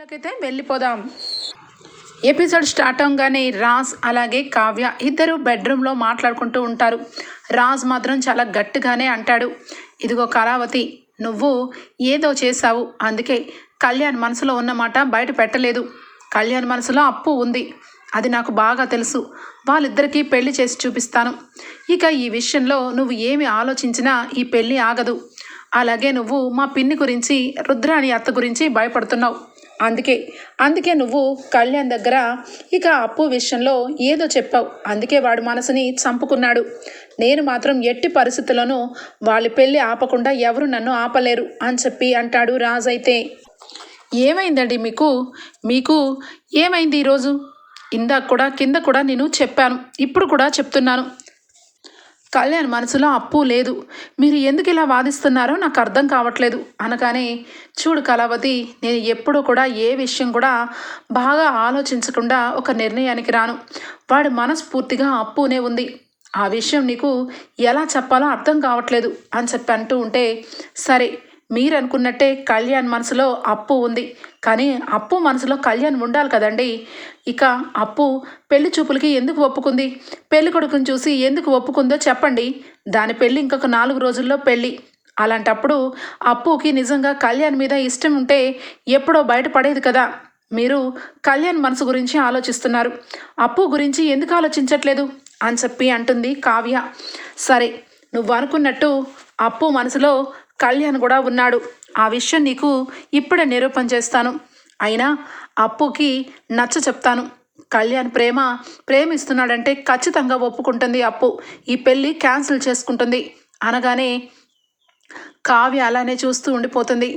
లోకైతే వెళ్ళిపోదాం. Episode start అవగానే రాజ్ అలాగే కావ్య ఇద్దరు బెడ్రూమ్లో మాట్లాడుకుంటూ ఉంటారు. రాజ్ మాత్రం చాలా గట్టిగానే అంటాడు, ఇదిగో కళావతి, నువ్వు ఏదో చేశావు, అందుకే కళ్యాణ్ మనసులో ఉన్నమాట బయట పెట్టలేదు. కళ్యాణ్ మనసులో అప్పు ఉంది, అది నాకు బాగా తెలుసు. వాళ్ళిద్దరికీ పెళ్లి చేసి చూపిస్తాను. ఇక ఈ విషయంలో నువ్వు ఏమి ఆలోచించినా ఈ పెళ్ళి ఆగదు. అలాగే నువ్వు మా పిన్ని గురించి, రుద్రాణి అత్త గురించి భయపడుతున్నావు. అందుకే నువ్వు కళ్యాణ్ దగ్గర ఇక అప్పు విషయంలో ఏదో చెప్పావు. అందుకే వాడి మనసుని చంపుకున్నాడు. నేను మాత్రం ఎట్టి పరిస్థితుల్లోనూ వాళ్ళ పెళ్ళి ఆపకుండా ఎవరు నన్ను ఆపలేరు అని చెప్పి అంటాడు రాజ్. అయితే ఏమైందండి మీకు ఏమైంది ఈరోజు? ఇందాక కూడా కింద కూడా నేను చెప్పాను, ఇప్పుడు కూడా చెప్తున్నాను, కళ్యాణ్ మనసులో అప్పు లేదు. మీరు ఎందుకు ఇలా వాదిస్తున్నారో నాకు అర్థం కావట్లేదు అనగానే, చూడు కళావతి, నేను ఎప్పుడూ కూడా ఏ విషయం కూడా బాగా ఆలోచించకుండా ఒక నిర్ణయానికి రాను. వాడి మనస్ఫూర్తిగా అప్పునే ఉంది. ఆ విషయం నీకు ఎలా చెప్పాలో అర్థం కావట్లేదు అని చెప్పి అంటూ ఉంటే, సరే మీరు అనుకున్నట్టే కళ్యాణ్ మనసులో అప్పు ఉంది, కానీ అప్పు మనసులో కళ్యాణ్ ఉండాలి కదండి. ఇక అప్పు పెళ్లి చూపులకి ఎందుకు ఒప్పుకుంది? పెళ్లి కొడుకుని చూసి ఎందుకు ఒప్పుకుందో చెప్పండి. దాని పెళ్ళి ఇంకొక 4 రోజుల్లో పెళ్ళి. అలాంటప్పుడు అప్పుకి నిజంగా కళ్యాణ్ మీద ఇష్టం ఉంటే ఎప్పుడో బయటపడేది కదా. మీరు కళ్యాణ్ మనసు గురించి ఆలోచిస్తున్నారు, అప్పు గురించి ఎందుకు ఆలోచించట్లేదు అని చెప్పి అంటుంది కావ్య. సరే, నువ్వు అనుకున్నట్టు అప్పు మనసులో కళ్యాణ్ కూడా ఉన్నాడు. ఆ విషయం నీకు ఇప్పుడే నిరూపణ చేస్తాను. అయినా అప్పుకి నచ్చ చెప్తాను. కళ్యాణ్ ప్రేమిస్తున్నాడంటే ఖచ్చితంగా ఒప్పుకుంటుంది అప్పు. ఈ పెళ్ళి క్యాన్సిల్ చేసుకుంటుంది అనగానే కావ్య అలానే చూస్తూ ఉండిపోతుంది.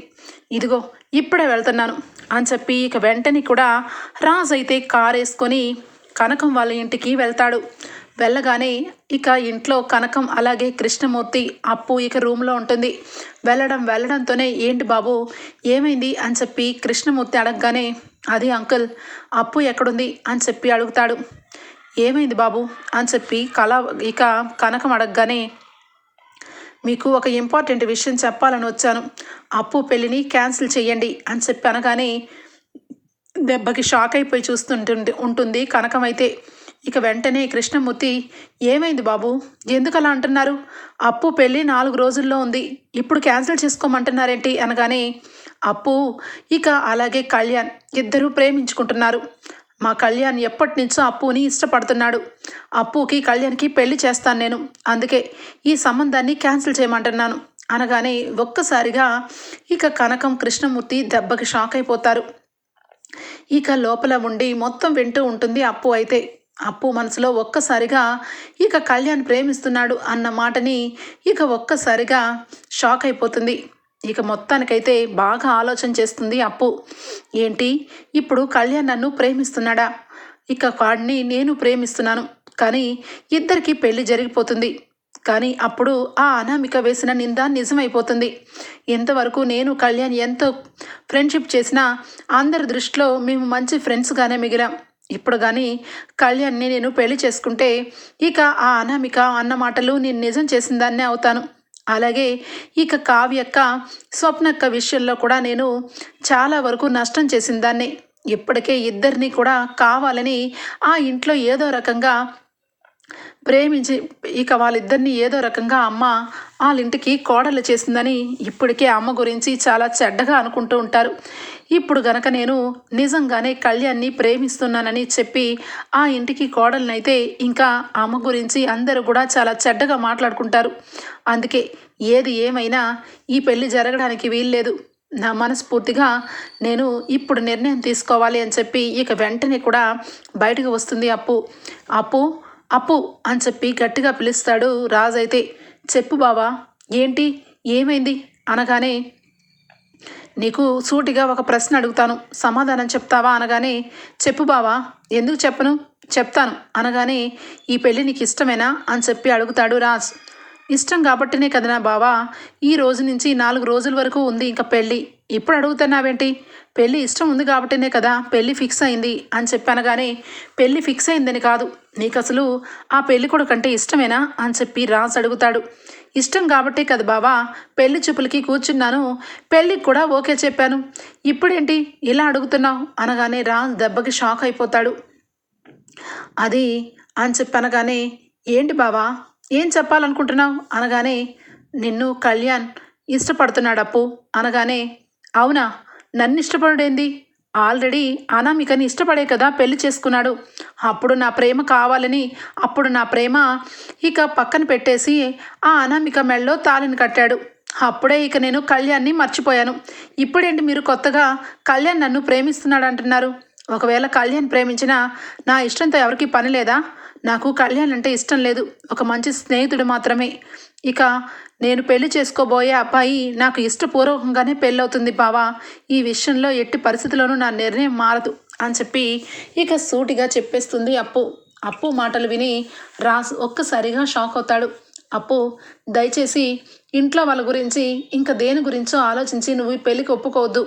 ఇదిగో ఇప్పుడే వెళ్తున్నాను అని చెప్పి ఇక వెంటనే కూడా రాజ్ అయితే కారు వేసుకొని కనకం వాళ్ళ ఇంటికి వెళ్తాడు. వెళ్ళగానే ఇక ఇంట్లో కనకం అలాగే కృష్ణమూర్తి, అప్పు ఇక రూమ్లో ఉంటుంది. వెళ్ళడంతోనే ఏంటి బాబు ఏమైంది అని చెప్పి కృష్ణమూర్తి అడగగానే, అది అంకుల్, అప్పు ఎక్కడుంది అని చెప్పి అడుగుతాడు. ఏమైంది బాబు అని చెప్పి ఇక కనకం అడగగానే, మీకు ఒక ఇంపార్టెంట్ విషయం చెప్పాలని వచ్చాను. అప్పు పెళ్ళిని క్యాన్సిల్ చేయండి అని చెప్పి అనగానే దెబ్బకి షాక్ అయిపోయి ఉంటుంది కనకం అయితే. ఇక వెంటనే కృష్ణమూర్తి, ఏమైంది బాబు, ఎందుకు అలా అంటున్నారు? అప్పు పెళ్ళి 4 రోజుల్లో ఉంది, ఇప్పుడు క్యాన్సిల్ చేసుకోమంటున్నారేంటి అనగానే, అప్పు ఇక అలాగే కళ్యాణ్ ఇద్దరూ ప్రేమించుకుంటున్నారు. మా కళ్యాణ్ ఎప్పటి నుంచో అప్పుని ఇష్టపడుతున్నాడు. అప్పుకి కళ్యాణ్కి పెళ్లి చేస్తాను నేను, అందుకే ఈ సంబంధాన్ని క్యాన్సిల్ చేయమంటున్నాను అనగానే ఒక్కసారిగా ఇక కనకం కృష్ణమూర్తి దెబ్బకి షాక్ అయిపోతారు. ఇక లోపల ఉండి మొత్తం వింటూ ఉంటుంది అప్పు. అయితే అప్పు మనసులో ఒక్కసారిగా ఇక కళ్యాణ్ ప్రేమిస్తున్నాడు అన్న మాటని ఇక ఒక్కసారిగా షాక్ అయిపోతుంది. ఇక మొత్తానికైతే బాగా ఆలోచన చేస్తుంది అప్పు. ఏంటి, ఇప్పుడు కళ్యాణ్ నన్ను ప్రేమిస్తున్నాడా? ఇక వాడిని నేను ప్రేమిస్తున్నాను, కానీ ఇద్దరికి పెళ్లి జరిగిపోతుంది. కానీ అప్పుడు ఆ అనామిక వేసిన నింద నిజమైపోతుంది. ఎంతవరకు నేను కళ్యాణ్ ఎంతో ఫ్రెండ్షిప్ చేసినా అందరి దృష్టిలో మేము మంచి ఫ్రెండ్స్గానే మిగిలాం. ఇప్పుడు కానీ కళ్యాణ్ని నేను పెళ్లి చేసుకుంటే ఇక ఆ అనామిక అన్న మాటలు నేను నిజం చేసిన దాన్నే అవుతాను. అలాగే ఇక కావ్యక్క, స్వప్నక్క విషయంలో కూడా నేను చాలా వరకు నష్టం చేసిన దాన్ని. ఇప్పటికే ఇద్దరిని కూడా కావాలని ఆ ఇంట్లో ఏదో రకంగా ప్రేమించి ఇక వాళ్ళిద్దరిని ఏదో రకంగా అమ్మ వాళ్ళింటికి కోడలు చేసిందని ఇప్పటికే అమ్మ గురించి చాలా చెడ్డగా అనుకుంటూ ఉంటారు. ఇప్పుడు గనక నేను నిజంగానే కళ్యాణ్ని ప్రేమిస్తున్నానని చెప్పి ఆ ఇంటికి కోడలనైతే ఇంకా అమ్మ గురించి అందరూ కూడా చాలా చెడ్డగా మాట్లాడుకుంటారు. అందుకే ఏది ఏమైనా ఈ పెళ్ళి జరగడానికి వీల్లేదు. నా మనస్ఫూర్తిగా నేను ఇప్పుడు నిర్ణయం తీసుకోవాలి అని చెప్పి ఇక వెంటనే కూడా బయటకు వస్తుంది అప్పు. అప్పు అప్పు అని చెప్పి గట్టిగా పిలుస్తాడు రాజ్. అయితే చెప్పు బావా, ఏంటి, ఏమైంది అనగానే, నీకు సూటిగా ఒక ప్రశ్న అడుగుతాను, సమాధానం చెప్తావా అనగానే, చెప్పు బావా, ఎందుకు చెప్పను, చెప్తాను అనగానే, ఈ పెళ్ళి నీకు ఇష్టమేనా అని చెప్పి అడుగుతాడు రాజ్. ఇష్టం కాబట్టినే కదా నా బావా ఈ రోజు నుంచి 4 రోజుల వరకు ఉంది ఇంకా పెళ్ళి, ఇప్పుడు అడుగుతున్నావేంటి? పెళ్ళి ఇష్టం ఉంది కాబట్టినే కదా పెళ్ళి ఫిక్స్ అయింది అని చెప్పనగానే, పెళ్ళి ఫిక్స్ అయిందని కాదు, నీకు అసలు ఆ పెళ్ళి కొడుకు అంటే ఇష్టమేనా అని చెప్పి రాజ్ అడుగుతాడు. ఇష్టం కాబట్టే కదా బావా పెళ్లి చూపులకి కూర్చున్నాను, పెళ్ళికి కూడా ఓకే చెప్పాను, ఇప్పుడేంటి ఇలా అడుగుతున్నావు అనగానే రాజ్ దెబ్బకి షాక్ అయిపోతాడు. అది అని చెప్పనగానే ఏంటి బావా ఏం చెప్పాలనుకుంటున్నావు అనగానే నిన్ను కళ్యాణ్ ఇష్టపడుతున్నాడు అప్పు అనగానే అవునా నన్ను ఇష్టపడేంది ఆల్రెడీ అనామికని ఇష్టపడే కదా పెళ్లి చేసుకున్నాడు, అప్పుడు నా ప్రేమ కావాలని అప్పుడు నా ప్రేమ ఇక పక్కన పెట్టేసి ఆ అనామిక మెళ్ళలో తాళిని కట్టాడు, అప్పుడే ఇక నేను కళ్యాణ్ని మర్చిపోయాను, ఇప్పుడేంటి మీరు కొత్తగా కళ్యాణ్ నన్ను ప్రేమిస్తున్నాడు అంటున్నారు, ఒకవేళ కళ్యాణ్ ప్రేమించినా నా ఇష్టంతో ఎవరికి పని లేదా, నాకు కళ్యాణ్ అంటే ఇష్టం లేదు, ఒక మంచి స్నేహితుడు మాత్రమే, ఇక నేను పెళ్లి చేసుకోబోయే అబ్బాయి నాకు ఇష్టపూర్వకంగానే పెళ్ళవుతుంది బావా, ఈ విషయంలో ఎట్టి పరిస్థితుల్లోనూ నా నిర్ణయం మారదు అని చెప్పి ఇక సూటిగా చెప్పేస్తుంది అప్పు. అప్పు మాటలు విని రాజ్ ఒక్కసారిగా షాక్ అవుతాడు. అప్పు దయచేసి ఇంట్లో వాళ్ళ గురించి ఇంకా దేని గురించో ఆలోచించి నువ్వు ఈ పెళ్ళికి ఒప్పుకోవద్దు,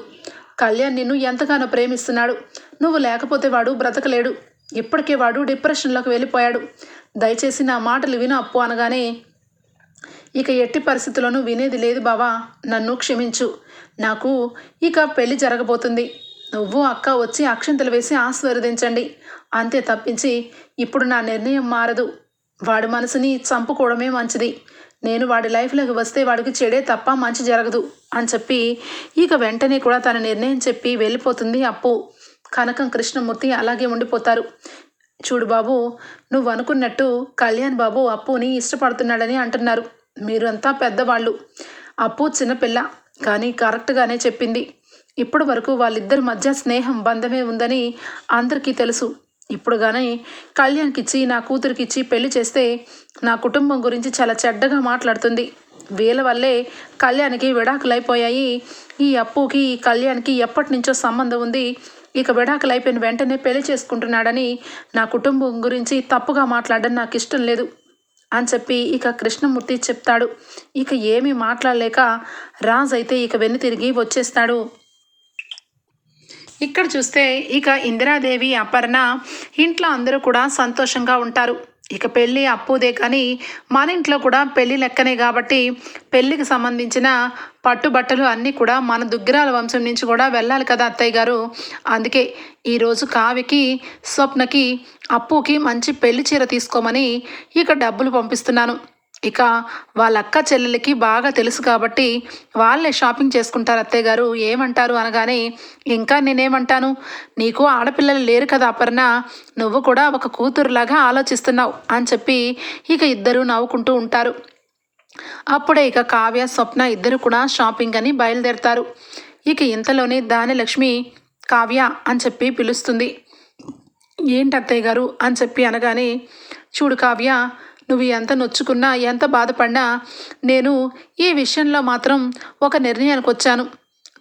కళ్యాణ్ నిన్ను ఎంతగానో ప్రేమిస్తున్నాడు, నువ్వు లేకపోతే వాడు బ్రతకలేడు, ఇప్పటికే వాడు డిప్రెషన్లోకి వెళ్ళిపోయాడు, దయచేసి నా మాటలు విను అప్పు అనగానే ఇక ఎట్టి పరిస్థితుల్లోనూ వినేది లేదు బావా, నన్ను క్షమించు, నాకు ఇక పెళ్లి జరగబోతుంది, నువ్వు అక్క వచ్చి అక్షంతలు వేసి ఆశీర్వదించండి, అంతే తప్పించి ఇప్పుడు నా నిర్ణయం మారదు, వాడి మనసుని చంపుకోవడమే మంచిది, నేను వాడి లైఫ్లోకి వస్తే వాడికి చెడే తప్ప మంచి జరగదు అని చెప్పి ఇక వెంటనే కూడా తన నిర్ణయం చెప్పి వెళ్ళిపోతుంది అప్పు. కనకం కృష్ణమూర్తి అలాగే ఉండిపోతారు. చూడు బాబు నువ్వు అనుకున్నట్టు కళ్యాణ్ బాబు అప్పుని ఇష్టపడుతున్నాడని అంటున్నారు, మీరు అంతా పెద్దవాళ్ళు, అప్పు చిన్నపిల్ల కానీ కరెక్ట్గానే చెప్పింది, ఇప్పటి వరకు వాళ్ళిద్దరి మధ్య స్నేహం బంధమే ఉందని అందరికీ తెలుసు, ఇప్పుడు కానీ కళ్యాణ్కిచ్చి నా కూతురికిచ్చి పెళ్లి చేస్తే నా కుటుంబం గురించి చాలా చెడ్డగా మాట్లాడుతుంది, వీళ్ళ వల్లే కళ్యాణ్కి విడాకులైపోయాయి, ఈ అప్పుకి ఈ కళ్యాణ్కి ఎప్పటి నుంచో సంబంధం ఉంది, ఇక విడాకులు అయిపోయిన వెంటనే పెళ్లి చేసుకుంటున్నాడని నా కుటుంబం గురించి తప్పుగా మాట్లాడడం నాకు ఇష్టం లేదు అని చెప్పి ఇక కృష్ణమూర్తి చెప్తాడు. ఇక ఏమీ మాట్లాడలేక రాజ్ అయితే ఇక వెన్ను తిరిగి వచ్చేస్తాడు. ఇక్కడ చూస్తే ఇక ఇందిరాదేవి అపర్ణ ఇంట్లో అందరూ కూడా సంతోషంగా ఉంటారు. ఇక పెళ్ళి అప్పుదే కానీ మన ఇంట్లో కూడా పెళ్ళి లెక్కనే కాబట్టి పెళ్ళికి సంబంధించిన పట్టుబట్టలు అన్నీ కూడా మన దుగ్గిరాల వంశం నుంచి కూడా వెళ్ళాలి కదా అత్తయ్య గారు, అందుకే ఈరోజు కావ్యకి స్వప్నకి అప్పుకి మంచి పెళ్లి చీర తీసుకోమని ఇక డబ్బులు పంపిస్తున్నాను, ఇక వాళ్ళ అక్క చెల్లెలకి బాగా తెలుసు కాబట్టి వాళ్ళే షాపింగ్ చేసుకుంటారు అత్తయ్య గారు, ఏమంటారు అనగానే ఇంకా నేనేమంటాను, నీకు ఆడపిల్లలు లేరు కదా అపర్ణ, నువ్వు కూడా ఒక కూతురులాగా ఆలోచిస్తున్నావు అని చెప్పి ఇక ఇద్దరు నవ్వుకుంటూ ఉంటారు. అప్పుడే ఇక కావ్య స్వప్న ఇద్దరు కూడా షాపింగ్ అని బయలుదేరతారు. ఇక ఇంతలోనే దానిలక్ష్మి కావ్య అని చెప్పి పిలుస్తుంది. ఏంటి అత్తయ్య గారు అని చెప్పి అనగానే చూడు కావ్య, నువ్వు ఎంత నొచ్చుకున్నా ఎంత బాధపడినా నేను ఈ విషయంలో మాత్రం ఒక నిర్ణయానికి వచ్చాను,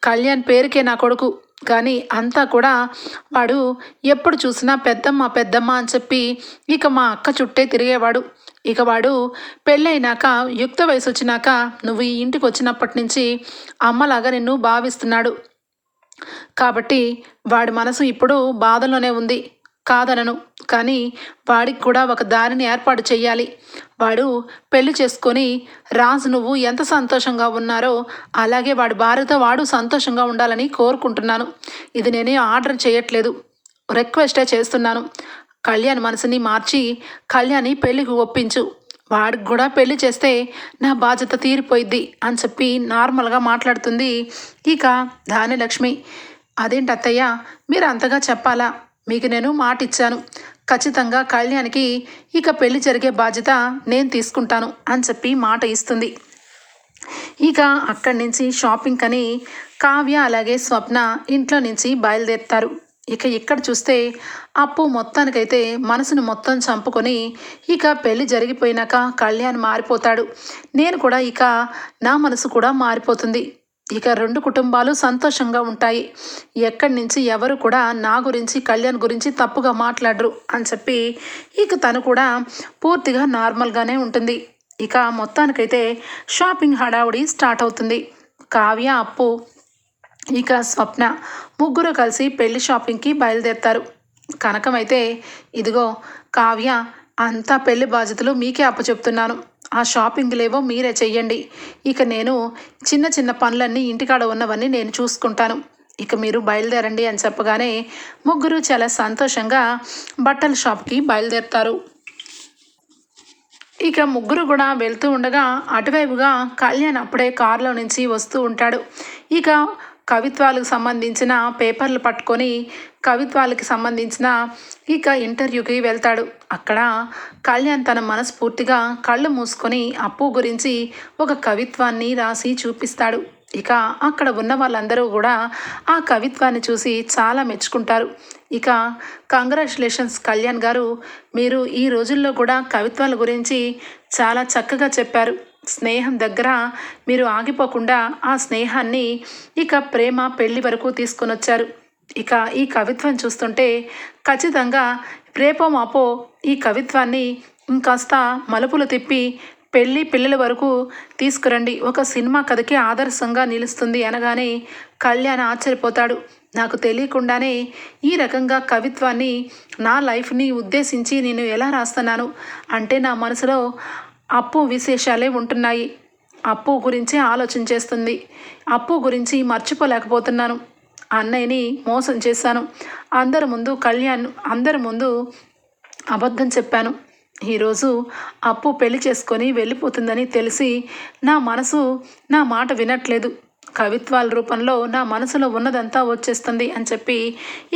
కళ్యాణ్ పేరుకే నా కొడుకు కానీ అంతా కూడా వాడు ఎప్పుడు చూసినా పెద్దమ్మ పెద్దమ్మ అని చెప్పి ఇక మా అక్క చుట్టే తిరిగేవాడు, ఇక వాడు పెళ్ళైనాక యుక్త వయసు వచ్చినాక నువ్వు ఈ ఇంటికి వచ్చినప్పటి నుంచి అమ్మలాగా నిన్ను భావిస్తున్నాడు, కాబట్టి వాడి మనసు ఇప్పుడు బాధలోనే ఉంది, కాదనను కానీ వాడికి కూడా ఒక దారిని ఏర్పాటు చేయాలి, వాడు పెళ్లి చేసుకొని రాజు నువ్వు ఎంత సంతోషంగా ఉన్నారో అలాగే వాడి భార్యతో వాడు సంతోషంగా ఉండాలని కోరుకుంటున్నాను, ఇది నేనే ఆర్డర్ చేయట్లేదు రిక్వెస్టే చేస్తున్నాను, కళ్యాణ్ మనసుని మార్చి కళ్యాణి పెళ్లికి ఒప్పించు, వాడికి కూడా పెళ్లి చేస్తే నా బాధ్యత తీరిపోయిద్ది అని చెప్పి నార్మల్గా మాట్లాడుతుంది ఇక ధాన్యలక్ష్మి. అదేంటి అత్తయ్య మీరు అంతగా చెప్పాలా, మీకు నేను మాట ఇచ్చాను, ఖచ్చితంగా కళ్యాణ్కి ఇక పెళ్లి జరిగే బాధ్యత నేను తీసుకుంటాను అని చెప్పి మాట ఇస్తుంది. ఇక అక్కడి నుంచి షాపింగ్ అని కావ్య అలాగే స్వప్న ఇంట్లో నుంచి బయలుదేరుతారు. ఇక ఇక్కడ చూస్తే అప్పు మొత్తానికైతే మనసును మొత్తం చంపుకొని ఇక పెళ్లి జరిగిపోయినాక కళ్యాణ్ మారిపోతాడు, నేను కూడా ఇక నా మనసు కూడా మారిపోతుంది, ఇక రెండు కుటుంబాలు సంతోషంగా ఉంటాయి, ఎక్కడి నుంచి ఎవరు కూడా నా గురించి కళ్యాణ్ గురించి తప్పుగా మాట్లాడరు అని చెప్పి ఇక తను కూడా పూర్తిగా నార్మల్గానే ఉంటుంది. ఇక మొత్తానికైతే షాపింగ్ హడావుడి స్టార్ట్ అవుతుంది. కావ్య అప్పు ఇక స్వప్న ముగ్గురు కలిసి పెళ్లి షాపింగ్కి బయలుదేరుతారు. కనకం అయితే ఇదిగో కావ్య అంతా పెళ్లి బాధ్యతలు మీకే అప్పచెప్తున్నాను, ఆ షాపింగ్లేవో మీరే చెయ్యండి. ఇక నేను చిన్న చిన్న పనులన్నీ ఇంటికాడ ఉన్నవన్నీ నేను చూసుకుంటాను. ఇక మీరు బయలుదేరండి అని చెప్పగానే ముగ్గురు చాలా సంతోషంగా బట్టల షాప్కి బయలుదేరుతారు. ఇక ముగ్గురు కూడా వెళ్తూ ఉండగా అటువైపుగా కళ్యాణ్ అప్పుడే కారులో నుంచి వస్తూ ఉంటాడు. ఇక కవిత్వాలకు సంబంధించిన పేపర్లు పట్టుకొని కవిత్వాలకి సంబంధించిన ఇక ఇంటర్వ్యూకి వెళ్తాడు. అక్కడ కళ్యాణ్ తన మనస్ఫూర్తిగా కళ్ళు మూసుకొని అప్పు గురించి ఒక కవిత్వాన్ని రాసి చూపిస్తాడు. ఇక అక్కడ ఉన్న వాళ్ళందరూ కూడా ఆ కవిత్వాన్ని చూసి చాలా మెచ్చుకుంటారు. ఇక కంగ్రాచులేషన్స్ కళ్యాణ్ గారు, మీరు ఈ రోజుల్లో కూడా కవిత్వాల గురించి చాలా చక్కగా చెప్పారు. స్నేహం దగ్గర మీరు ఆగిపోకుండా ఆ స్నేహాన్ని ఇక ప్రేమ పెళ్లి వరకు తీసుకొని వచ్చారు. ఇక ఈ కవిత్వం చూస్తుంటే ఖచ్చితంగా రేపో మాపో ఈ కవిత్వాన్ని ఇంకాస్త మలుపులు తిప్పి పెళ్ళి పిల్లల వరకు తీసుకురండి, ఒక సినిమా కథకి ఆదర్శంగా నిలుస్తుంది అనగానే కళ్యాణ్ ఆశ్చర్యపోతాడు. నాకు తెలియకుండానే ఈ రకంగా కవిత్వాన్ని నా లైఫ్ని ఉద్దేశించి నేను ఎలా రాస్తున్నాను అంటే నా మనసులో అప్పు విశేషాలే ఉంటున్నాయి. అప్పు గురించి ఆలోచన చేస్తుంది. అప్పు గురించి మర్చిపోలేకపోతున్నాను. అన్నయ్యని మోసం చేశాను. అందరి ముందు అబద్ధం చెప్పాను. ఈరోజు అప్పు పెళ్లి చేసుకొని వెళ్ళిపోతుందని తెలిసి నా మనసు నా మాట వినట్లేదు. కవిత్వాల రూపంలో నా మనసులో ఉన్నదంతా వచ్చేస్తుంది అని చెప్పి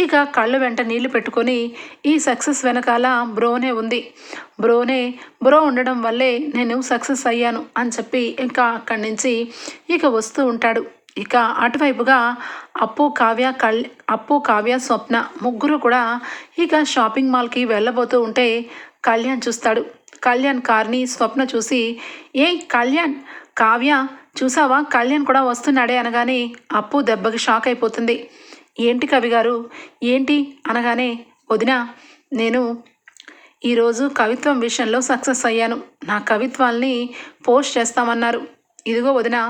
ఇక కళ్ళు వెంట నీళ్లు పెట్టుకొని ఈ సక్సెస్ వెనకాల బ్రోనే ఉంది. బ్రో ఉండడం వల్లే నేను సక్సెస్ అయ్యాను అని చెప్పి ఇంకా అక్కడి నుంచి ఇక వస్తూ ఉంటాడు. ఇక అటువైపుగా అప్పు కావ్య స్వప్న ముగ్గురు కూడా ఇక షాపింగ్ మాల్కి వెళ్ళబోతూ ఉంటే కళ్యాణ్ చూస్తాడు. కళ్యాణ్ కార్ని స్వప్న చూసి, ఏ కళ్యాణ్, కావ్య చూసావా, కళ్యాణ్ కూడా వస్తున్నాడే అనగానే అప్పు దెబ్బకి షాక్ అయిపోతుంది. ఏంటి కవి గారు, ఏంటి అనగానే, వదినా, నేను ఈరోజు కవిత్వం విషయంలో సక్సెస్ అయ్యాను. నా కవిత్వాల్ని పోస్ట్ చేస్తామన్నారు. ఇదిగో వదినా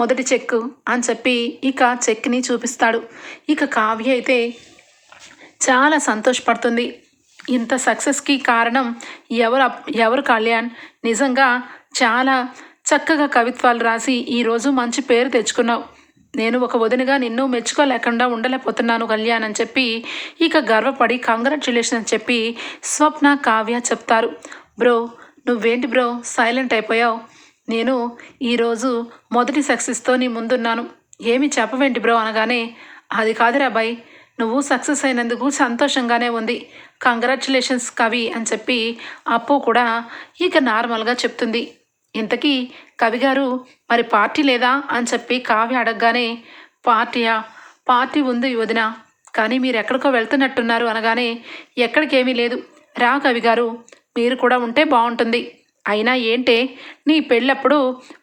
మొదటి చెక్ అని చెప్పి ఇక చెక్ని చూపిస్తాడు. ఇక కావ్య అయితే చాలా సంతోషపడుతుంది. ఇంత సక్సెస్కి కారణం ఎవరు కళ్యాణ్, నిజంగా చాలా చక్కగా కవిత్వాలు రాసి ఈరోజు మంచి పేరు తెచ్చుకున్నావు. నేను ఒక వదినగా నిన్ను మెచ్చుకోలేకుండా ఉండలేకపోతున్నాను కళ్యాణ్ అని చెప్పి ఇక గర్వపడి కంగ్రాచులేషన్ అని చెప్పి స్వప్న కావ్య చెప్తారు. బ్రో, నువ్వేంటి బ్రో సైలెంట్ అయిపోయావు? నేను ఈరోజు మొదటి సక్సెస్తో నీ ముందున్నాను, ఏమి చెప్పవేంటి బ్రో అనగానే, అది కాదురా బాయ్, నువ్వు సక్సెస్ అయినందుకు సంతోషంగానే ఉంది, కంగ్రాచులేషన్స్ కవి అని చెప్పి అప్పు కూడా ఇక నార్మల్గా చెప్తుంది. ఇంతకీ కవి గారు మరి పార్టీ లేదా అని చెప్పి కావ్య అడగగానే, పార్టీ ఉంది వదిన, కానీ మీరు ఎక్కడికో వెళ్తున్నట్టున్నారు అనగానే, ఎక్కడికేమీ లేదు, రా కవి గారు, మీరు కూడా ఉంటే బాగుంటుంది. అయినా ఏంటే, నీ పెళ్ళప్పుడు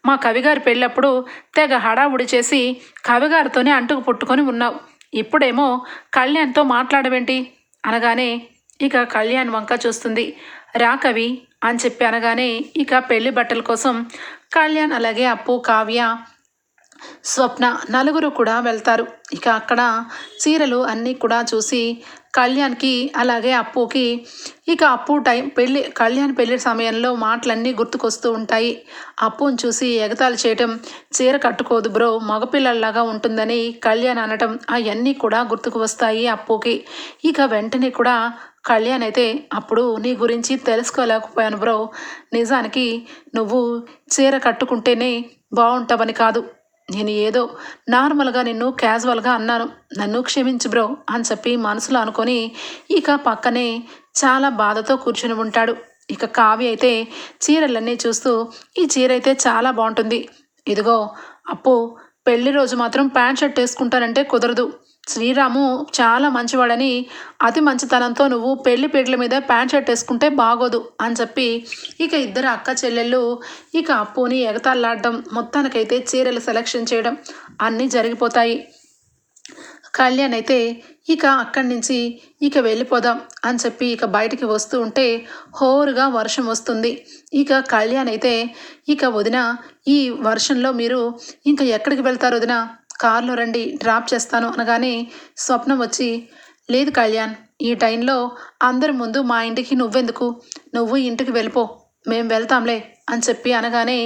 మా కవిగారి పెళ్ళప్పుడు తెగ హడావుడి చేసి కవిగారితోనే అంటుకు పుట్టుకొని ఉన్నావు. ఇప్పుడేమో కళ్యాణ్తో మాట్లాడవేంటి అనగానే ఇక కళ్యాణ్ వంక చూస్తుంది. రా కవి అని చెప్పి అనగానే ఇక పెళ్లి బట్టల కోసం కళ్యాణ్ అలాగే అప్పు కావ్య స్వప్న నలుగురు కూడా వెళ్తారు. ఇక అక్కడ చీరలు అన్నీ కూడా చూసి కళ్యాణ్కి అలాగే అప్పుకి ఇక అప్పు కళ్యాణ్ పెళ్లి సమయంలో మాటలన్నీ గుర్తుకొస్తూ ఉంటాయి. అప్పుని చూసి ఎగతాళి చేయటం, చీర కట్టుకోదు బ్రో, మగపిల్లల్లాగా ఉంటుందని కళ్యాణ్ అనటం అవన్నీ కూడా గుర్తుకు వస్తాయి అప్పుకి. ఇక వెంటనే కూడా కళ్యాణ్ అయితే, అప్పుడు నీ గురించి తెలుసుకోలేకపోయాను బ్రో, నిజానికి నువ్వు చీర కట్టుకుంటేనే బాగుంటావని కాదు, నేను ఏదో నార్మల్గా నిన్ను క్యాజువల్గా అన్నాను, నన్ను క్షమించు బ్రో అని చెప్పి మనసులో అనుకొని ఇక పక్కనే చాలా బాధతో కూర్చుని ఉంటాడు. ఇక కావ్య అయితే చీరలన్నీ చూస్తూ, ఈ చీర అయితే చాలా బాగుంటుంది, ఇదిగో అప్పు, పెళ్లి రోజు మాత్రం ప్యాంట్ షర్ట్ వేసుకుంటానంటే కుదరదు, శ్రీరాము చాలా మంచివాడని అతి మంచితనంతో నువ్వు పెళ్లి పీటల మీద ప్యాంట్ షర్ట్ వేసుకుంటే బాగోదు అని చెప్పి ఇక ఇద్దరు అక్క చెల్లెళ్ళు ఇక అప్పుని ఎగతాళాడడం, మొత్తానికైతే చీరలు సెలెక్షన్ చేయడం అన్నీ జరిగిపోతాయి. కళ్యాణ్ అయితే ఇక అక్కడి నుంచి ఇక వెళ్ళిపోదాం అని చెప్పి ఇక బయటికి వస్తూ ఉంటే హోరుగా వర్షం వస్తుంది. ఇక కళ్యాణ్ అయితే, ఇక వదిన, ఈ వర్షంలో మీరు ఇంకా ఎక్కడికి వెళ్తారు వదిన, కారులో రండి, డ్రాప్ చేస్తాను అనగానే స్వప్నం వచ్చి, లేదు కళ్యాణ్, ఈ టైంలో అందరి ముందు మా ఇంటికి నువ్వెందుకు, నువ్వు ఇంటికి వెళ్ళిపో, మేము వెళ్తాంలే అని చెప్పి అనగానే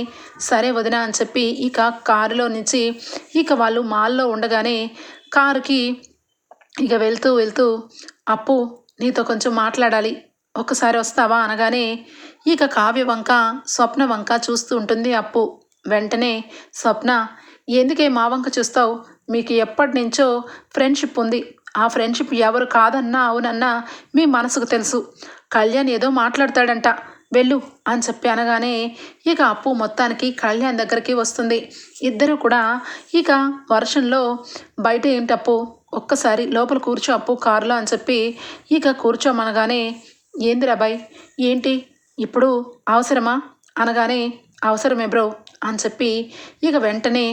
సరే వదిన అని చెప్పి ఇక కారులో నుంచి ఇక వాళ్ళు మాల్లో ఉండగానే కారుకి ఇక వెళ్తూ వెళ్తూ అప్పు నీతో కొంచెం మాట్లాడాలి ఒక్కసారి వస్తావా అనగానే ఇక కావ్య వంక స్వప్న వంక చూస్తూ ఉంటుంది అప్పు. వెంటనే స్వప్న ఎందుకే మా వంక చూస్తావు, మీకు ఎప్పటి నుంచో ఫ్రెండ్షిప్ ఉంది, ఆ ఫ్రెండ్షిప్ ఎవరు కాదన్నా అవునన్నా మీ మనసుకు తెలుసు, కళ్యాణ్ ఏదో మాట్లాడతాడంట వెళ్ళు అని చెప్పి అనగానే ఇక అప్పు మొత్తానికి కళ్యాణ్ దగ్గరికి వస్తుంది. ఇద్దరు కూడా ఇక వర్షంలో బయట ఏంటప్పు ఒక్కసారి లోపల కూర్చో అప్పు కారులో అని చెప్పి ఇక కూర్చోమనగానే ఏందిరాబాయ్ ఏంటి ఇప్పుడు అవసరమా అనగానే అవసరమే బ్రో అని చెప్పి ఇక వెంటనే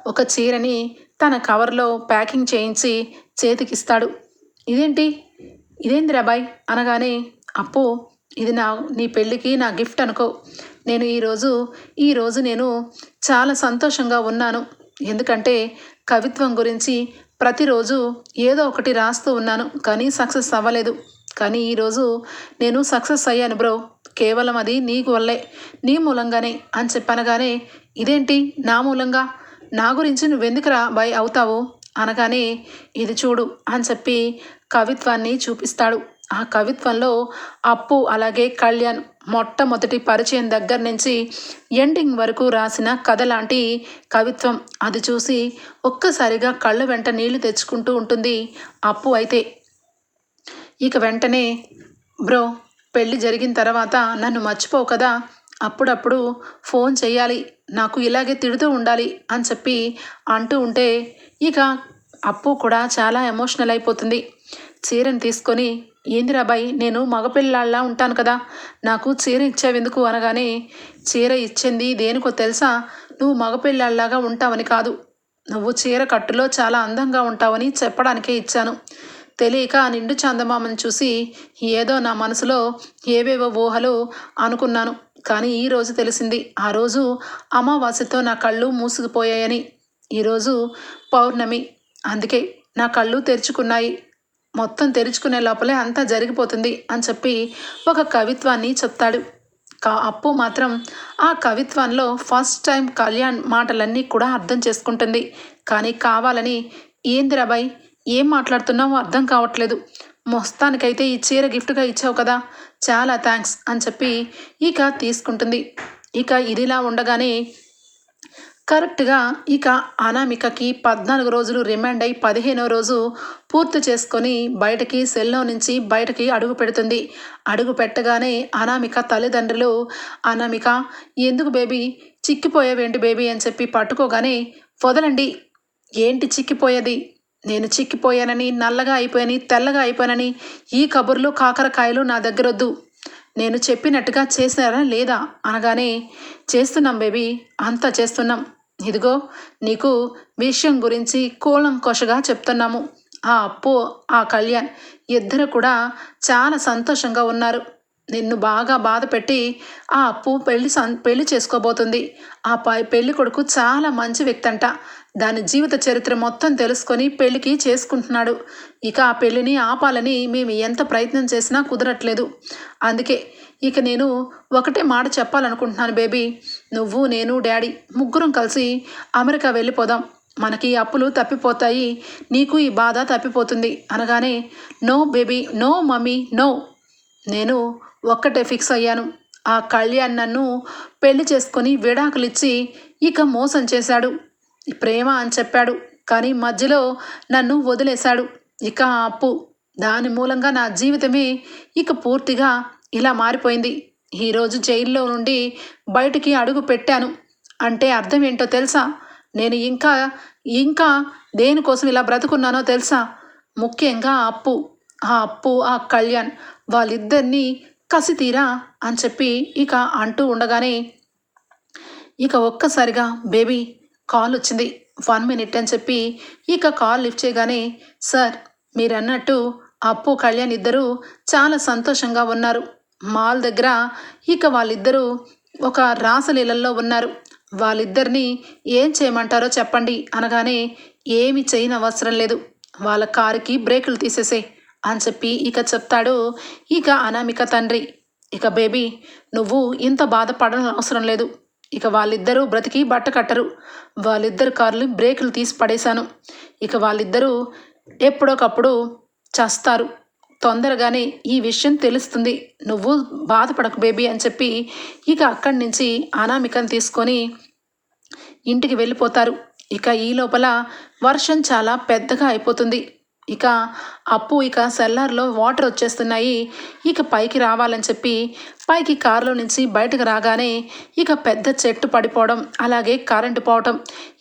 ఒక చీరని తన కవర్లో ప్యాకింగ్ చేయించి చేతికిస్తాడు. ఇదేంటి రాబాయ్ అనగానే అప్పు ఇది నీ పెళ్ళికి నా గిఫ్ట్ అనుకో. నేను ఈరోజు నేను చాలా సంతోషంగా ఉన్నాను, ఎందుకంటే కవిత్వం గురించి ప్రతిరోజు ఏదో ఒకటి రాస్తూ ఉన్నాను కానీ సక్సెస్ అవ్వలేదు, కానీ ఈరోజు నేను సక్సెస్ అయ్యాను బ్రో, కేవలం అది నీకు వల్లే, నీ మూలంగానే అని చెప్పనగానే ఇదేంటి నా మూలంగా, నా గురించి నువ్వెందుకురా బాయ్ అవుతావు అనగానే ఇది చూడు అని చెప్పి కవిత్వాన్ని చూపిస్తాడు. ఆ కవిత్వంలో అప్పు అలాగే కళ్యాణ్ మొట్టమొదటి పరిచయం దగ్గర నుంచి ఎండింగ్ వరకు రాసిన కథ లాంటి కవిత్వం. అది చూసి ఒక్కసారిగా కళ్ళు వెంట నీళ్లు తెచ్చుకుంటూ ఉంటుంది అప్పు. అయితే ఇక వెంటనే బ్రో పెళ్ళి జరిగిన తర్వాత నన్ను మర్చిపోవు కదా, అప్పుడప్పుడు ఫోన్ చేయాలి, నాకు ఇలాగే తిడుతూ ఉండాలి అని చెప్పి అంటూ ఉంటే ఇక అప్పు కూడా చాలా ఎమోషనల్ అయిపోతుంది. చీరని తీసుకొని ఏందిరాబాయ్ నేను మగపిల్లాళ్ళ ఉంటాను కదా, నాకు చీర ఇచ్చావెందుకు అనగానే చీర ఇచ్చింది దేనికో తెలుసా, నువ్వు మగపిల్లాళ్ళలాగా ఉంటావని కాదు, నువ్వు చీర కట్టులో చాలా అందంగా ఉంటావని చెప్పడానికే ఇచ్చాను. తెలియక నిండు చందమామని చూసి ఏదో నా మనసులో ఏవేవో ఊహలు అనుకున్నాను, కానీ ఈరోజు తెలిసింది ఆ రోజు అమావాస్యతో నా కళ్ళు మూసుకుపోయాయని. ఈరోజు పౌర్ణమి, అందుకే నా కళ్ళు తెరుచుకున్నాయి, మొత్తం తెరుచుకునే లోపలే అంతా జరిగిపోతుంది అని చెప్పి ఒక కవిత్వాన్ని చెప్తాడు. అప్పు మాత్రం ఆ కవిత్వంలో ఫస్ట్ టైం కళ్యాణ్ మాటలన్నీ కూడా అర్థం చేసుకుంటుంది. కానీ కావాలని ఏందిరాబాయ్ ఏం మాట్లాడుతున్నావో అర్థం కావట్లేదు, మొత్తానికైతే ఈ చీర గిఫ్ట్గా ఇచ్చావు కదా, చాలా థ్యాంక్స్ అని చెప్పి ఇక తీసుకుంటుంది. ఇక ఇదిలా ఉండగానే కరెక్ట్గా ఇక అనామికకి 14 రోజులు రిమాండ్ అయి 15వ రోజు పూర్తి చేసుకొని బయటకి సెల్లో నుంచి బయటకి అడుగు పెడుతుంది. అడుగు పెట్టగానే అనామిక తల్లిదండ్రులు అనామిక ఎందుకు బేబీ చిక్కిపోయావేంటి బేబీ అని చెప్పి పట్టుకోగానే వదలండి, ఏంటి చిక్కిపోయేది, నేను చిక్కిపోయానని నల్లగా అయిపోయాని తెల్లగా అయిపోయానని ఈ కబుర్లు కాకరకాయలు నా దగ్గరొద్దు, నేను చెప్పినట్టుగా చేసినారా లేదా అనగానే చేస్తున్నాం బేబీ అంతా చేస్తున్నాం, ఇదిగో నీకు విషయం గురించి కూలంకొషగా చెప్తున్నాము. ఆ అప్పు ఆ కళ్యాణ్ ఇద్దరు కూడా చాలా సంతోషంగా ఉన్నారు. నిన్ను బాగా బాధ పెట్టి ఆ అప్పు పెళ్లి చేసుకోబోతుంది. ఆ పెళ్లి కొడుకు చాలా మంచి వ్యక్తి అంట, దాని జీవిత చరిత్ర మొత్తం తెలుసుకొని పెళ్లికి చేసుకుంటున్నాడు. ఇక ఆ పెళ్లిని ఆపాలని మేము ఎంత ప్రయత్నం చేసినా కుదరట్లేదు. అందుకే ఇక నేను ఒకటే మాట చెప్పాలనుకుంటున్నాను బేబీ, నువ్వు నేను డాడీ ముగ్గురం కలిసి అమెరికా వెళ్ళిపోదాం, మనకి అప్పులు తప్పిపోతాయి, నీకు ఈ బాధ తప్పిపోతుంది అనగానే no baby no mummy no, నేను ఒక్కటే ఫిక్స్ అయ్యాను, ఆ కళ్యాణ్ నన్ను పెళ్లి చేసుకొని విడాకులిచ్చి ఇక మోసం చేశాడు, ప్రేమ అని చెప్పాడు, కానీ మధ్యలో నన్ను వదిలేశాడు. ఇక ఆ అప్పు దాని మూలంగా నా జీవితమే ఇక పూర్తిగా ఇలా మారిపోయింది. ఈరోజు జైల్లో నుండి బయటికి అడుగు పెట్టాను అంటే అర్థం ఏంటో తెలుసా, నేను ఇంకా దేనికోసం ఇలా బ్రతుకున్నానో తెలుసా, ముఖ్యంగా ఆ అప్పు ఆ కళ్యాణ్ వాళ్ళిద్దరినీ కసితీరా అని చెప్పి ఇక అంటూ ఉండగానే ఇక ఒక్కసారిగా బేబీ కాల్ వచ్చింది, 1 minute అని చెప్పి ఇక కాల్ లిఫ్ట్ చేయగానే సార్ మీరు అన్నట్టు అప్పు కళ్యాణ్ ఇద్దరు చాలా సంతోషంగా ఉన్నారు, మాల్ దగ్గర ఇక వాళ్ళిద్దరూ ఒక రాసలీలల్లో ఉన్నారు, వాళ్ళిద్దరినీ ఏం చేయమంటారో చెప్పండి అనగానే ఏమి చేయని అవసరం లేదు, వాళ్ళ కారుకి బ్రేకులు తీసేసే అని చెప్పి ఇక చెప్తాడు ఇక అనామిక తండ్రి. ఇక బేబీ నువ్వు ఇంత బాధపడని అవసరం లేదు. ఇక వాళ్ళిద్దరూ బ్రతికి బట్ట కట్టరు. వాళ్ళిద్దరు కార్లు బ్రేకులు తీసి పడేశాను. ఇక వాళ్ళిద్దరూ ఎప్పుడోకప్పుడు చస్తారు. తొందరగానే ఈ విషయం తెలుస్తుంది. నువ్వు బాధపడకు బేబీ అని చెప్పి ఇక అక్కడి నుంచి అనామికను తీసుకొని ఇంటికి వెళ్ళిపోతారు. ఇక ఈ లోపల వర్షం చాలా పెద్దగా అయిపోతుంది. ఇక అప్పు ఇక సెల్లార్లో వాటర్ వచ్చేస్తున్నాయి. ఇక పైకి రావాలని చెప్పి పైకి కారులో నుంచి బయటకు రాగానే ఇక పెద్ద చెట్టు పడిపోవడం, అలాగే కరెంటు పోవడం,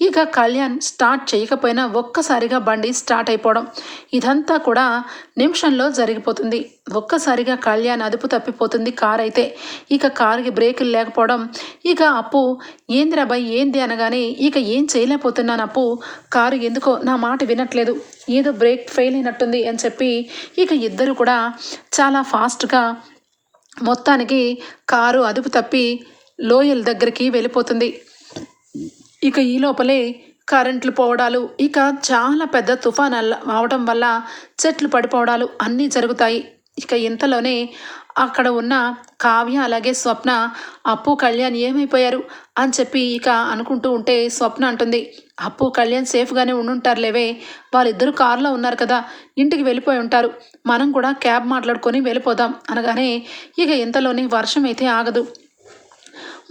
ఇక కళ్యాణ్ స్టార్ట్ చేయకపోయినా ఒక్కసారిగా బండి స్టార్ట్ అయిపోవడం, ఇదంతా కూడా నిమిషంలో జరిగిపోతుంది. ఒక్కసారిగా కళ్యాణ్ అదుపు తప్పిపోతుంది కార్ అయితే. ఇక కారుకి బ్రేకులు లేకపోవడం, ఇక అప్పు ఏందిరాబాయ్ ఏంది అనగానే ఇక ఏం చేయలేకపోతున్నాను అప్పు, కారు ఎందుకో నా మాట వినట్లేదు, ఏదో బ్రేక్ ఫెయిల్ అయినట్టుంది అని చెప్పి ఇక ఇద్దరు కూడా చాలా ఫాస్ట్గా మొత్తానికి కారు అదుపు తప్పి లోయల దగ్గరికి వెళ్ళిపోతుంది. ఇక ఈ లోపలే కరెంట్లు పోవడాలు, ఇక చాలా పెద్ద తుఫాన్ అవడం వల్ల చెట్లు పడిపోవడాలు అన్నీ జరుగుతాయి. ఇక ఇంతలోనే అక్కడ ఉన్న కావ్య అలాగే స్వప్న అప్పు కళ్యాణ్ ఏమైపోయారు అని చెప్పి ఇక అనుకుంటూ ఉంటే స్వప్న అంటుంది, అప్పు కళ్యాణ్ సేఫ్గానే ఉండుంటారులేవే, వాళ్ళిద్దరూ కారులో ఉన్నారు కదా, ఇంటికి వెళ్ళిపోయి ఉంటారు, మనం కూడా క్యాబ్ మాట్లాడుకొని వెళ్ళిపోదాం అనగానే ఇక ఇంతలోనే వర్షం అయితే ఆగదు.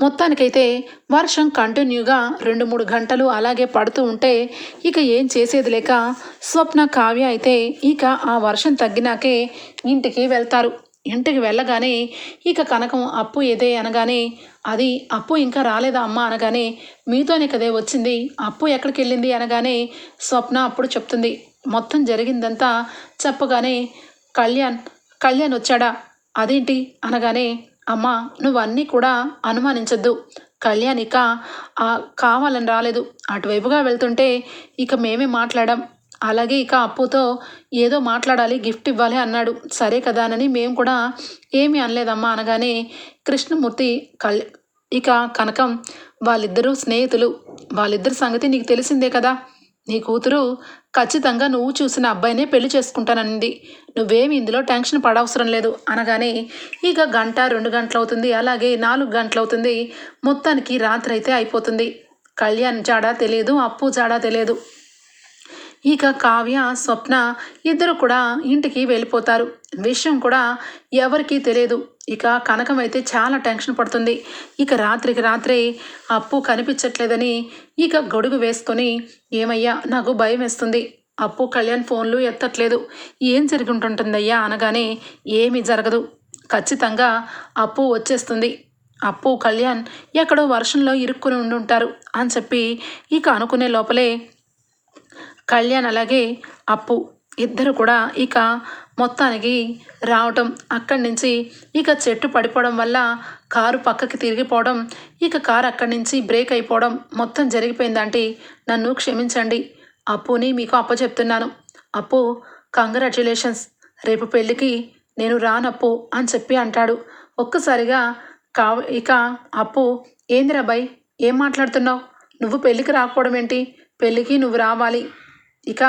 మొత్తానికైతే వర్షం కంటిన్యూగా 2-3 గంటలు అలాగే పడుతూ ఉంటే ఇక ఏం చేసేది లేక స్వప్న కావ్య అయితే ఇక ఆ వర్షం తగ్గినాకే ఇంటికి వెళ్తారు. ఇంటికి వెళ్ళగానే ఇక కనకం అప్పు ఏదే అనగానే అది అప్పు ఇంకా రాలేదా అమ్మ అనగానే మీతోనే కదే వచ్చింది, అప్పు ఎక్కడికి వెళ్ళింది అనగానే స్వప్న అప్పుడు చెప్తుంది. మొత్తం జరిగిందంతా చెప్పగానే కళ్యాణ్ వచ్చాడా అదేంటి అనగానే అమ్మా నువ్వన్నీ కూడా అనుమానించద్దు, కళ్యాణ్ ఇక కావాలని రాలేదు, అటువైపుగా వెళ్తుంటే ఇక మేమే మాట్లాడాం, అలాగే ఇక అప్పుతో ఏదో మాట్లాడాలి గిఫ్ట్ ఇవ్వాలి అన్నాడు, సరే కదా అని మేము కూడా ఏమీ అనలేదమ్మా అనగానే కృష్ణమూర్తి ఇక కనకం వాళ్ళిద్దరూ స్నేహితులు, వాళ్ళిద్దరి సంగతి నీకు తెలిసిందే కదా, నీ కూతురు ఖచ్చితంగా నువ్వు చూసిన అబ్బాయినే పెళ్లి చేసుకుంటాననింది, నువ్వేమి ఇందులో టెన్షన్ పడవసరం లేదు అనగానే ఇక 1-2 గంటలు అవుతుంది, అలాగే 4 గంటలు అవుతుంది. మొత్తానికి రాత్రి అయితే అయిపోతుంది. కళ్యాణ్ జాడా తెలియదు, అప్పు జాడా తెలియదు. ఇక కావ్య స్వప్న ఇద్దరు కూడా ఇంటికి వెళ్ళిపోతారు. విషయం కూడా ఎవరికీ తెలియదు. ఇక కనకం అయితే చాలా టెన్షన్ పడుతుంది. ఇక రాత్రికి రాత్రే అప్పు కనిపించట్లేదని ఇక గొడుగు వేసుకొని ఏమయ్యా నాకు భయం వేస్తుంది, అప్పు కళ్యాణ్ ఫోన్లు ఎత్తట్లేదు, ఏం జరిగి ఉంటుంటుందయ్యా అనగానే ఏమీ జరగదు, ఖచ్చితంగా అప్పు వచ్చేస్తుంది, అప్పు కళ్యాణ్ ఎక్కడో వర్షంలో ఇరుక్కుని ఉండుంటారు అని చెప్పి ఇక అనుకునే లోపలే కళ్యాణ్ అలాగే అప్పు ఇద్దరు కూడా ఇక మొత్తానికి రావటం, అక్కడి నుంచి ఇక చెట్టు పడిపోవడం వల్ల కారు పక్కకి తిరిగిపోవడం, ఇక కారు అక్కడి నుంచి బ్రేక్ అయిపోవడం మొత్తం జరిగిపోయిందంటే నన్ను క్షమించండి, అప్పుని మీకు అప్పచెప్తున్నాను, అప్పు కంగ్రాచ్యులేషన్స్, రేపు పెళ్ళికి నేను రానప్పు అని చెప్పి అంటాడు. ఒక్కసారిగా ఇక అప్పు ఏందిరాబాయ్ ఏం మాట్లాడుతున్నావు, నువ్వు పెళ్ళికి రాకపోవడం ఏంటి, పెళ్ళికి నువ్వు రావాలి, ఇక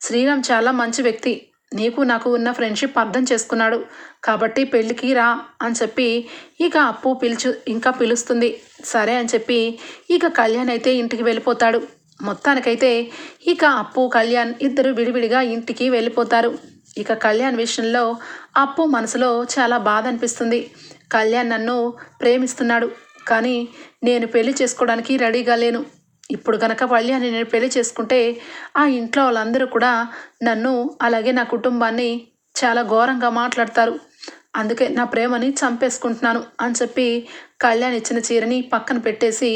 శ్రీరామ్ చాలా మంచి వ్యక్తి, నీకు నాకు ఉన్న ఫ్రెండ్షిప్ అర్థం చేసుకున్నాడు కాబట్టి పెళ్ళికి రా అని చెప్పి ఇక అప్పు ఇంకా పిలుస్తుంది. సరే అని చెప్పి ఇక కళ్యాణ్ అయితే ఇంటికి వెళ్ళిపోతాడు. మొత్తానికైతే ఇక అప్పు కళ్యాణ్ ఇద్దరు విడివిడిగా ఇంటికి వెళ్ళిపోతారు. ఇక కళ్యాణ్ విషయంలో అప్పు మనసులో చాలా బాధ అనిపిస్తుంది. కళ్యాణ్ నన్ను ప్రేమిస్తున్నాడు, కానీ నేను పెళ్లి చేసుకోవడానికి రెడీగా లేను, ఇప్పుడు కనుక కళ్యాణ్ని నేను పెళ్లి చేసుకుంటే ఆ ఇంట్లో వాళ్ళందరూ కూడా నన్ను అలాగే నా కుటుంబాన్ని చాలా ఘోరంగా మాట్లాడతారు, అందుకే నా ప్రేమని చంపేసుకుంటున్నాను అని చెప్పి కళ్యాణ్ ఇచ్చిన చీరని పక్కన పెట్టేసి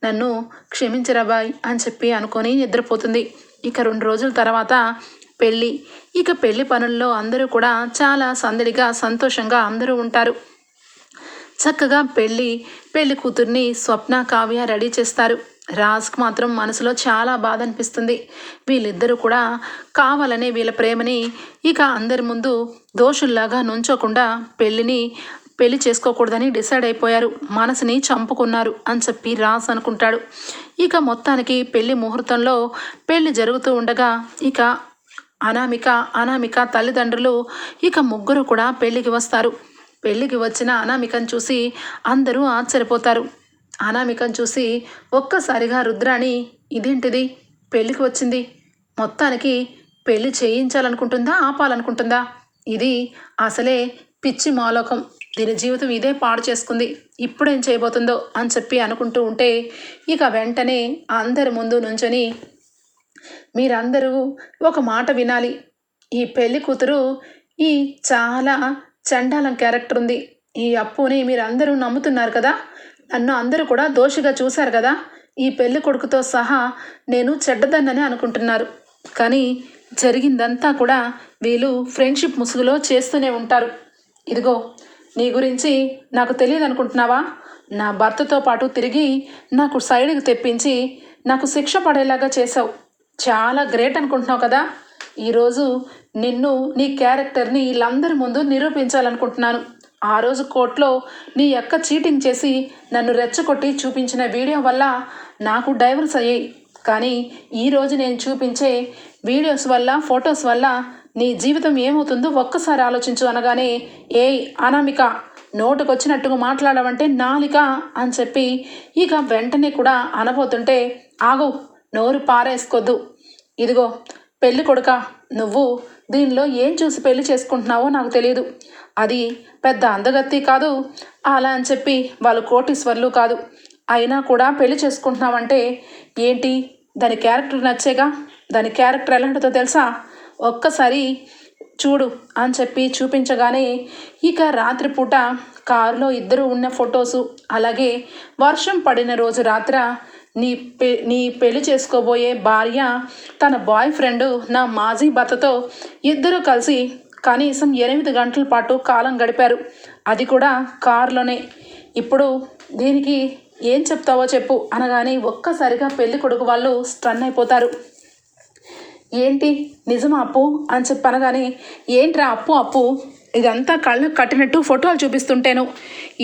నన్ను క్షమించరాబాయ్ అని చెప్పి అనుకొని నిద్రపోతుంది. ఇక 2 రోజుల తర్వాత పెళ్ళి. ఇక పెళ్లి పనుల్లో అందరూ కూడా చాలా సందడిగా సంతోషంగా అందరూ ఉంటారు. చక్కగా పెళ్లి కూతుర్ని స్వప్న కావ్య రెడీ చేస్తారు. రాజ్కి మాత్రం మనసులో చాలా బాధ అనిపిస్తుంది. వీళ్ళిద్దరూ కూడా కావాలనే వీళ్ళ ప్రేమని ఇక అందరి ముందు దోషుల్లాగా నుంచోకుండా పెళ్లి చేసుకోకూడదని డిసైడ్ అయిపోయారు, మనసుని చంపుకున్నారు అని చెప్పి రాజ్ అనుకుంటాడు. ఇక మొత్తానికి పెళ్లి ముహూర్తంలో పెళ్లి జరుగుతూ ఉండగా ఇక అనామిక తల్లిదండ్రులు ఇక ముగ్గురు కూడా పెళ్లికి వస్తారు. పెళ్ళికి వచ్చిన అనామికను చూసి అందరూ ఆశ్చర్యపోతారు. అనామికను చూసి ఒక్కసారిగా రుద్రాణి ఇదేంటిది పెళ్ళికి వచ్చింది, మొత్తానికి పెళ్ళి చేయించాలనుకుంటుందా ఆపాలనుకుంటుందా, ఇది అసలే పిచ్చి మాలోకం, దీని జీవితం ఇదే పాడు చేసుకుంది, ఇప్పుడేం చేయబోతుందో అని చెప్పి అనుకుంటూ ఉంటే ఇక వెంటనే అందరి ముందు నుంచొని మీరందరూ ఒక మాట వినాలి, ఈ పెళ్లి కూతురు ఈ చాలా చండాలం క్యారెక్టర్ ఉంది, ఈ అప్పుని మీరందరూ నమ్ముతున్నారు కదా, నన్ను అందరూ కూడా దోషిగా చూశారు కదా, ఈ పెళ్లి కొడుకుతో సహా నేను చెడ్డదన్నని అనుకుంటున్నారు, కానీ జరిగిందంతా కూడా వీళ్ళు ఫ్రెండ్షిప్ ముసుగులో చేస్తూనే ఉంటారు. ఇదిగో నీ గురించి నాకు తెలియదు అనుకుంటున్నావా, నా భర్తతో పాటు తిరిగి నాకు సైడ్కి తెప్పించి నాకు శిక్ష పడేలాగా చేసావు, చాలా గ్రేట్ అనుకుంటున్నావు కదా, ఈరోజు నిన్ను నీ క్యారెక్టర్ని వీళ్ళందరి ముందు నిరూపించాలనుకుంటున్నాను. ఆ రోజు కోర్టులో నీ అక్క చీటింగ్ చేసి నన్ను రెచ్చగొట్టి చూపించిన వీడియో వల్ల నాకు డైవర్స్ అయ్యాయి, కానీ ఈరోజు నేను చూపించే వీడియోస్ వల్ల ఫొటోస్ వల్ల నీ జీవితం ఏమవుతుందో ఒక్కసారి ఆలోచించు అనగానే ఏయ్ అనామిక, నోటుకొచ్చినట్టుగా మాట్లాడమంటే నాలిక అని చెప్పి ఇక వెంటనే కూడా అనబోతుంటే ఆగు, నోరు పారేసుకోద్దు, ఇదిగో పెళ్ళి కొడుక, నువ్వు దీనిలో ఏం చూసి పెళ్లి చేసుకుంటున్నావో నాకు తెలియదు, అది పెద్ద అందగత్తి కాదు, అలా అని చెప్పి వాళ్ళు కోటీశ్వర్లు కాదు, అయినా కూడా పెళ్లి చేసుకుంటున్నావంటే ఏంటి, దాని క్యారెక్టర్ నచ్చేగా, దాని క్యారెక్టర్ ఎలాంటిదో తెలుసా, ఒక్కసారి చూడు అని చెప్పి చూపించగానే ఇక రాత్రిపూట కారులో ఇద్దరు ఉన్న ఫొటోసు, అలాగే వర్షం పడిన రోజు రాత్ర నీ పెళ్లి చేసుకోబోయే భార్య తన బాయ్ ఫ్రెండ్ నా మాజీ భర్తతో ఇద్దరు కలిసి కనీసం 8 గంటల పాటు కాలం గడిపారు, అది కూడా కారులోనే, ఇప్పుడు దీనికి ఏం చెప్తావో చెప్పు అనగానే ఒక్కసారిగా పెళ్లి కొడుకు వాళ్ళు స్టన్ అయిపోతారు. ఏంటి నిజమా అప్పు అని చెప్పనగానే ఏంట్రా అప్పు అప్పు, ఇదంతా కళ్ళు కట్టినట్టు ఫోటోలు చూపిస్తుంటేను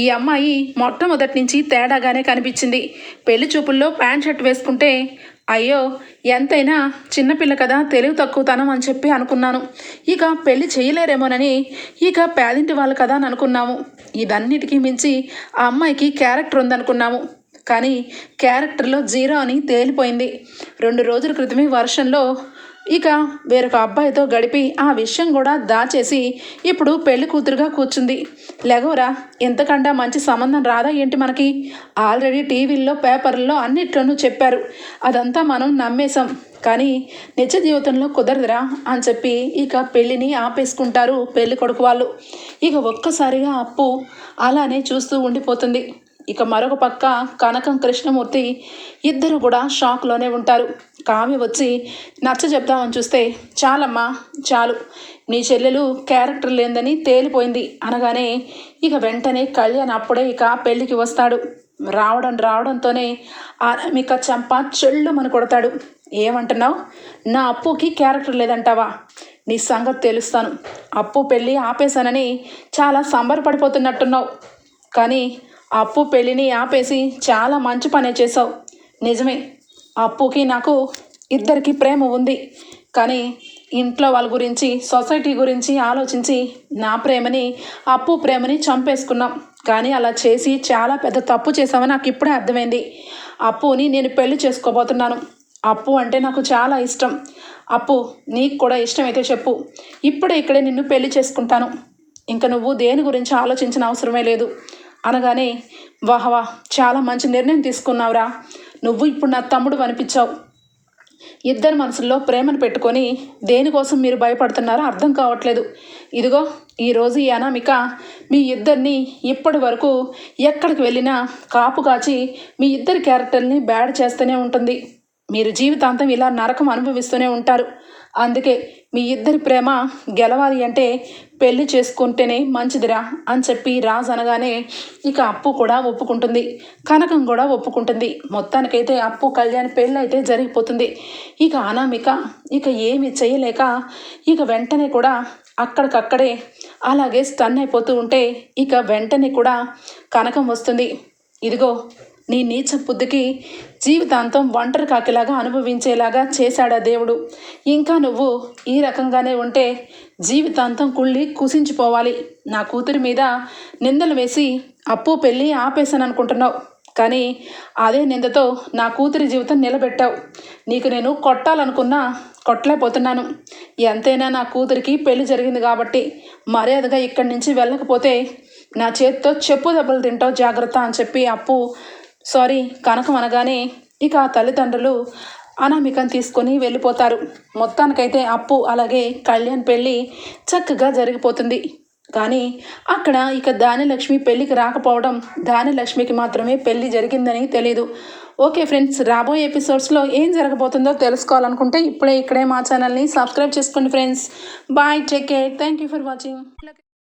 ఈ అమ్మాయి మొట్టమొదటి నుంచి తేడాగానే కనిపించింది, పెళ్లి చూపుల్లో ప్యాంట్ షర్ట్ వేసుకుంటే అయ్యో ఎంతైనా చిన్నపిల్ల కదా, తెలివి తక్కువతనం అని చెప్పి అనుకున్నాను, ఇక పెళ్లి చేయలేరేమోనని ఇక పేదింటి వాళ్ళు కదా అని అనుకున్నాము, ఇదన్నిటికీ మించి ఆ అమ్మాయికి క్యారెక్టర్ ఉందనుకున్నాము, కానీ క్యారెక్టర్లో జీరో అని తేలిపోయింది. 2 రోజుల క్రితమే వర్షంలో ఇక వేరొక అబ్బాయితో గడిపి ఆ విషయం కూడా దాచేసి ఇప్పుడు పెళ్లి కూతురుగా కూర్చుంది, లెగవరా, ఎంతకంటే మంచి సంబంధం రాదా ఏంటి మనకి, ఆల్రెడీ టీవీల్లో పేపర్లో అన్నిట్లోనూ చెప్పారు, అదంతా మనం నమ్మేశాం, కానీ నిజ జీవితంలో కుదరదురా అని చెప్పి ఇక పెళ్ళిని ఆపేసుకుంటారు పెళ్లి కొడుకు వాళ్ళు. ఇక ఒక్కసారిగా అప్పు అలానే చూస్తూ ఉండిపోతుంది. ఇక మరొక పక్క కనకం కృష్ణమూర్తి ఇద్దరు కూడా షాక్లోనే ఉంటారు. కావ్య వచ్చి నచ్చ చెప్దామని చూస్తే చాలమ్మా చాలు, నీ చెల్లెలు క్యారెక్టర్ లేదని తేలిపోయింది అనగానే ఇక వెంటనే కళ్యాణ్ అప్పుడే ఇక పెళ్ళికి వస్తాడు. రావడంతోనే అనామిక చెంప చెల్లుమని కొడతాడు. ఏమంటున్నావు, నా అప్పుకి క్యారెక్టర్ లేదంటావా, నీ సంగతి తెలుస్తాను, అప్పు పెళ్ళి ఆపేశానని చాలా సంబరపడిపోతున్నట్టున్నావు, కానీ అప్పు పెళ్ళిని ఆపేసి చాలా మంచి పనే చేసావు, నిజమే అప్పుకి నాకు ఇద్దరికి ప్రేమ ఉంది, కానీ ఇంట్లో వాళ్ళ గురించి సొసైటీ గురించి ఆలోచించి నా ప్రేమని అప్పు ప్రేమని చంపేసుకున్నాం, కానీ అలా చేసి చాలా పెద్ద తప్పు చేసామని నాకు ఇప్పుడే అర్థమైంది, అప్పుని నేను పెళ్లి చేసుకోబోతున్నాను, అప్పు అంటే నాకు చాలా ఇష్టం, అప్పు నీకు కూడా ఇష్టమైతే చెప్పు, ఇప్పుడే ఇక్కడే నిన్ను పెళ్లి చేసుకుంటాను, ఇంకా నువ్వు దేని గురించి ఆలోచించిన అవసరమే లేదు అనగానే వాహవా చాలా మంచి నిర్ణయం తీసుకున్నావురా, నువ్వు ఇప్పుడు నా తమ్ముడు అనిపించావు, ఇద్దరు మనసుల్లో ప్రేమను పెట్టుకొని దేనికోసం మీరు భయపడుతున్నారో అర్థం కావట్లేదు, ఇదిగో ఈరోజు ఈ అనామిక మీ ఇద్దరిని ఇప్పటి వరకు ఎక్కడికి వెళ్ళినా కాపు కాచి మీ ఇద్దరి క్యారెక్టర్ని బ్యాడ్ చేస్తూనే ఉంటుంది, మీరు జీవితాంతం ఇలా నరకం అనుభవిస్తూనే ఉంటారు, అందుకే మీ ఇద్దరి ప్రేమ గెలవాలి అంటే పెళ్లి చేసుకుంటేనే మంచిదిరా అని చెప్పి రాజు అనగానే ఇక అప్పు కూడా ఒప్పుకుంటుంది, కనకం కూడా ఒప్పుకుంటుంది, మొత్తానికైతే అప్పు కళ్యాణ్ పెళ్ళి అయితే జరిగిపోతుంది. ఇక అనామిక ఇక ఏమి చేయలేక ఇక వెంటనే కూడా అక్కడికక్కడే అలాగే స్టన్ అయిపోతూ ఉంటే ఇక వెంటనే కూడా కనకం వస్తుంది, ఇదిగో నీ నీచ బుద్ధికి జీవితాంతం ఒంటరి కాకిలాగా అనుభవించేలాగా చేశాడా దేవుడు. ఇంకా నువ్వు ఈ రకంగానే ఉంటే జీవితాంతం కుళ్ళి కుసించిపోవాలి. నా కూతురి మీద నిందలు వేసి అప్పు పెళ్ళి ఆపేశాను అనుకుంటున్నావు, కానీ అదే నిందతో నా కూతురి జీవితం నిలబెట్టావు. నీకు నేను కొట్టాలనుకున్నా కొట్టలేకపోతున్నాను. ఎంతైనా నా కూతురికి పెళ్లి జరిగింది కాబట్టి మర్యాదగా ఇక్కడి నుంచి వెళ్ళకపోతే నా చేతితో చెప్పు దెబ్బలు తింటావు, జాగ్రత్త అని చెప్పి కనకం అనగానే ఇక ఆ తల్లిదండ్రులు అనామికను తీసుకొని వెళ్ళిపోతారు. మొత్తానికైతే అప్పు అలాగే కళ్యాణ్ పెళ్ళి చక్కగా జరిగిపోతుంది. కానీ అక్కడ ఇక దానిలక్ష్మి పెళ్ళికి రాకపోవడం దానిలక్ష్మికి మాత్రమే పెళ్ళి జరిగిందని తెలీదు. ఓకే ఫ్రెండ్స్, రాబోయే ఎపిసోడ్స్లో ఏం జరగబోతుందో తెలుసుకోవాలనుకుంటే ఇక్కడే మా ఛానల్ని సబ్స్క్రైబ్ చేసుకోండి friends. Bye, take care, thank you for watching.